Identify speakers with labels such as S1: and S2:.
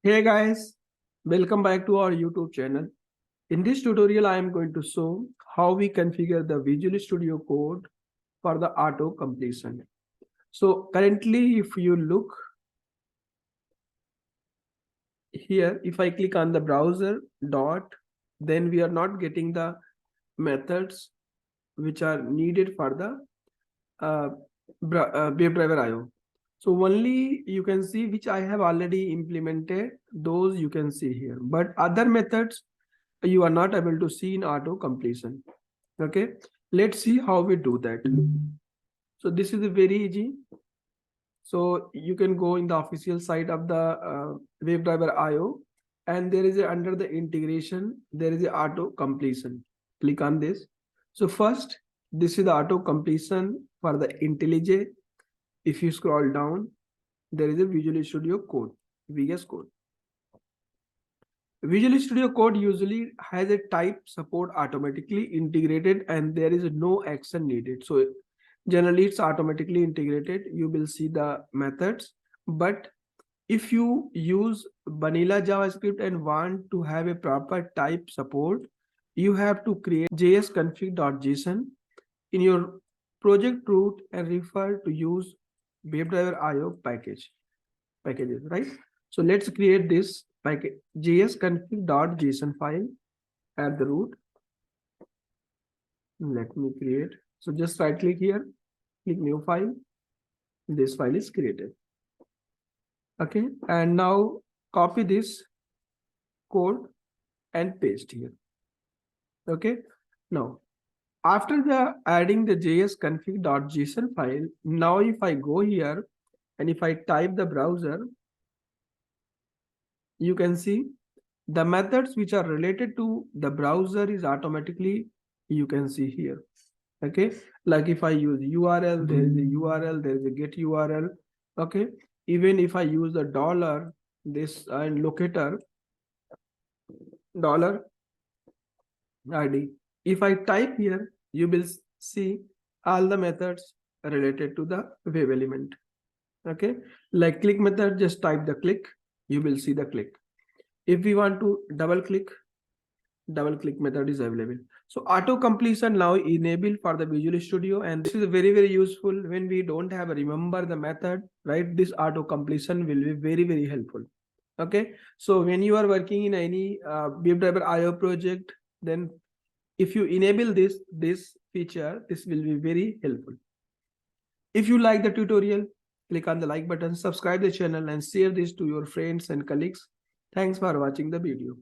S1: Hey guys, welcome back to our YouTube channel. In this tutorial, I am going to show how we configure the Visual Studio Code for the auto completion. So currently, if you look here, if I click on the browser dot, then we are not getting the methods which are needed for the WebdriverIO. So only you can see which I have already implemented, those you can see here. But other methods you are not able to see in auto completion. Okay, let's see how we do that. So this is very easy. So you can go in the official site of the WebdriverIO, and there is under the integration, there is a auto completion. Click on this. So first, this is the auto completion for the IntelliJ. If you scroll down, there is a Visual Studio Code, VS Code. Visual Studio Code usually has a type support automatically integrated and there is no action needed. So generally it's automatically integrated. You will see the methods. But if you use vanilla JavaScript and want to have a proper type support, you have to create jsconfig.json in your project root and refer to use WebdriverIO packages, right? So let's create this package jsconfig.json file at the root. Let me create. So just right click here, click new file. This file is created. Okay, and now copy this code and paste here. Okay, now after the adding the jsconfig.json file, now if I go here and if I type the browser, you can see the methods which are related to the browser is automatically, you can see here. Okay, like if I use URL, there is a URL, there is a get URL. Okay, even if I use the dollar this and locator dollar ID, if I type here, you will see all the methods related to the web element. Okay, like click method, just type the click, you will see the click. If we want to double click method is available. So auto completion now enabled for the Visual Studio, and this is very useful when we don't have a remember the method, right? This auto completion will be very helpful. Okay, so when you are working in any WebdriverIO project, then if you enable this feature, this will be very helpful. If you like the tutorial, click on the like button, subscribe the channel and share this to your friends and colleagues. Thanks for watching the video.